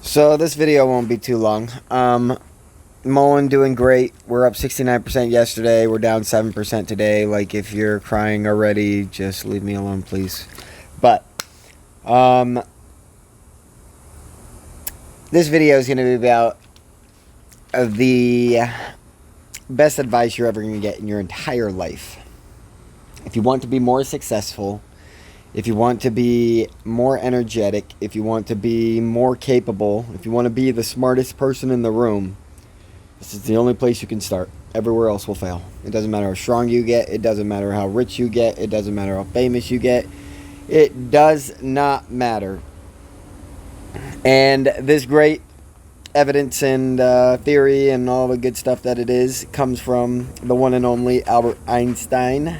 So this video won't be too long. MULN doing great. We're up 69% yesterday. We're down 7% today. Like, if you're crying already, just leave me alone, please. But this video is going to be about the best advice you're ever going to get in your entire life. If you want to be more successful, if you want to be more energetic, if you want to be more capable, if you want to be the smartest person in the room, this is the only place you can start. Everywhere else will fail. It doesn't matter how strong you get. It doesn't matter how rich you get. It doesn't matter how famous you get. It does not matter. And this great evidence and theory and all the good stuff that it is comes from the one and only Albert Einstein.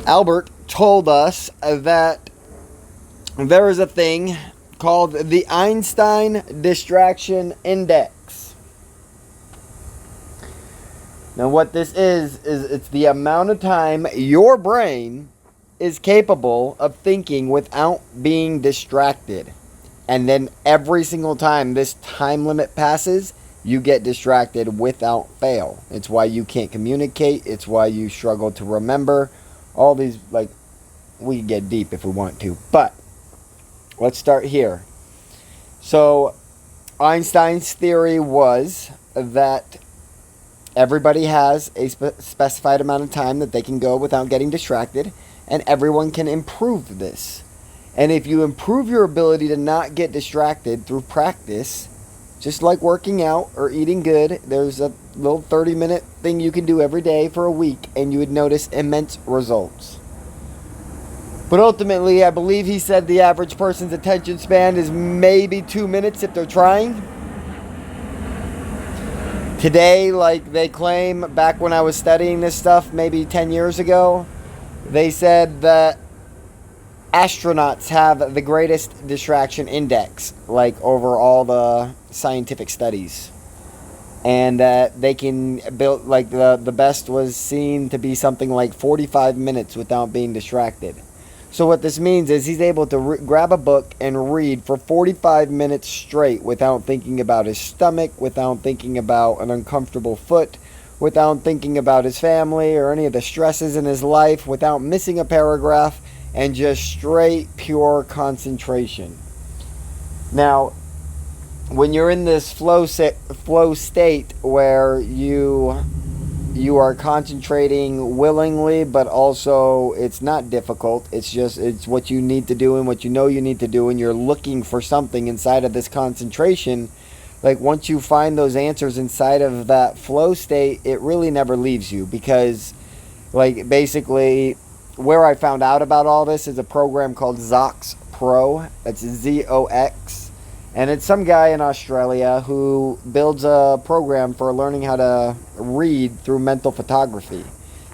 Albert told us that there is a thing called the Einstein Distraction Index. Now what this is it's the amount of time your brain is capable of thinking without being distracted. And then every single time this time limit passes, you get distracted without fail. It's why you can't communicate. It's why you struggle to remember. All these, like, we can get deep if we want to. But let's start here. So Einstein's theory was that everybody has a specified amount of time that they can go without getting distracted, and everyone can improve this. And if you improve your ability to not get distracted through practice, just like working out or eating good, there's a little 30-minute thing you can do every day for a week, and you would notice immense results. But ultimately, I believe he said the average person's attention span is maybe 2 minutes if they're trying. Today, like they claim, back when I was studying this stuff maybe 10 years ago, they said that astronauts have the greatest distraction index, like over all the scientific studies. And that they can build, like the best was seen to be something like 45 minutes without being distracted. So what this means is he's able to grab a book and read for 45 minutes straight without thinking about his stomach, without thinking about an uncomfortable foot, without thinking about his family or any of the stresses in his life, without missing a paragraph, and just straight, pure concentration. Now, when you're in this flow state where you are concentrating willingly, but also it's not difficult. It's what you need to do and what you know you need to do, and you're looking for something inside of this concentration. Like, once you find those answers inside of that flow state, it really never leaves you, because, like, basically where I found out about all this is a program called Zox Pro. That's ZOX. And it's some guy in Australia who builds a program for learning how to read through mental photography.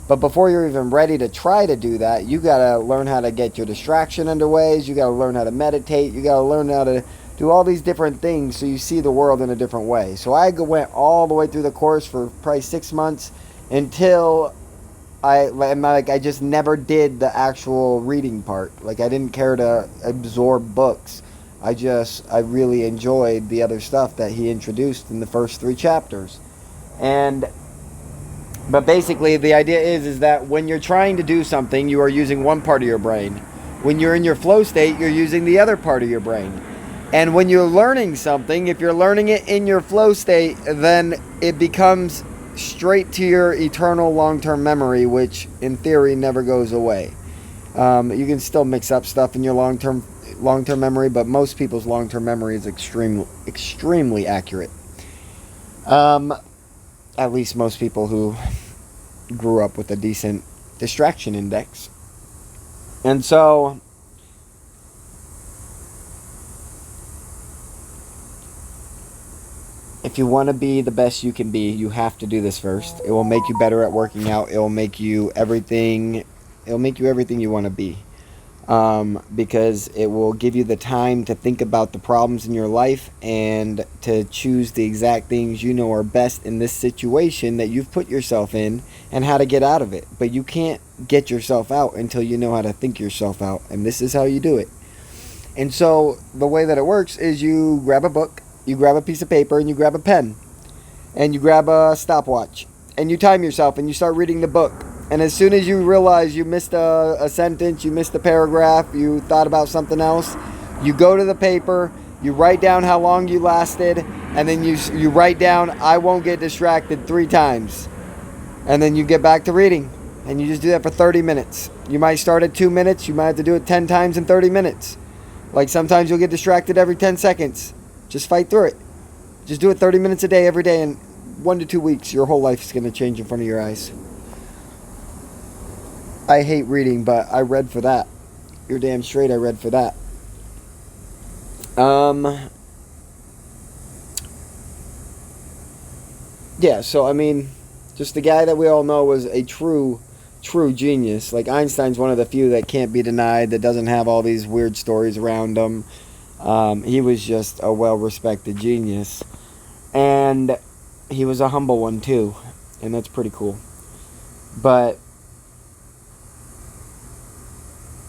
But before you're even ready to try to do that, you got to learn how to get your distraction underways. You got to learn how to meditate. You got to learn how to do all these different things so you see the world in a different way. So I went all the way through the course for probably 6 months until I just never did the actual reading part. Like, I didn't care to absorb books. I really enjoyed the other stuff that he introduced in the first 3 chapters. But basically the idea is that when you're trying to do something, you are using one part of your brain. When you're in your flow state, you're using the other part of your brain. And when you're learning something, if you're learning it in your flow state, then it becomes straight to your eternal long-term memory, which in theory never goes away. You can still mix up stuff in your long-term memory, but most people's long-term memory is extremely accurate. At least most people who grew up with a decent distraction index. And so if you want to be the best you can be, you have to do this first. It will make you better at working out. It will make you everything you want to be. Because it will give you the time to think about the problems in your life and to choose the exact things you know are best in this situation that you've put yourself in and how to get out of it. But you can't get yourself out until you know how to think yourself out, and this is how you do it. And so the way that it works is you grab a book, you grab a piece of paper, and you grab a pen, and you grab a stopwatch, and you time yourself, and you start reading the book. And as soon as you realize you missed a sentence, you missed a paragraph, you thought about something else, you go to the paper, you write down how long you lasted, and then you write down, I won't get distracted 3 times. And then you get back to reading. And you just do that for 30 minutes. You might start at 2 minutes. You might have to do it 10 times in 30 minutes. Like sometimes you'll get distracted every 10 seconds. Just fight through it. Just do it 30 minutes a day, every day. And 1 to 2 weeks, your whole life is going to change in front of your eyes. I hate reading, but I read for that. You're damn straight I read for that. Yeah, so I mean, just the guy that we all know was a true genius. Like Einstein's one of the few that can't be denied, that doesn't have all these weird stories around him. He was just a well-respected genius. And he was a humble one too. And that's pretty cool. But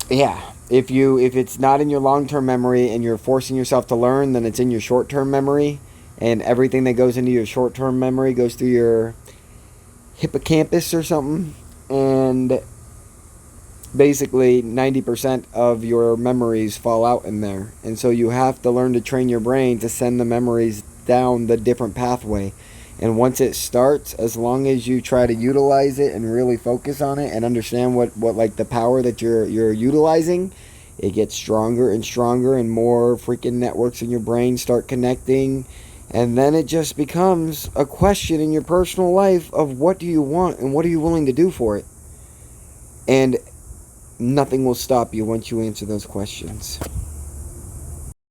yeah, if it's not in your long-term memory and you're forcing yourself to learn, then it's in your short-term memory, and everything that goes into your short-term memory goes through your hippocampus or something, and basically 90% of your memories fall out in there. And so you have to learn to train your brain to send the memories down the different pathway. And once it starts, as long as you try to utilize it and really focus on it and understand what like the power that you're utilizing, it gets stronger and stronger, and more freaking networks in your brain start connecting. And then it just becomes a question in your personal life of what do you want and what are you willing to do for it. And nothing will stop you once you answer those questions.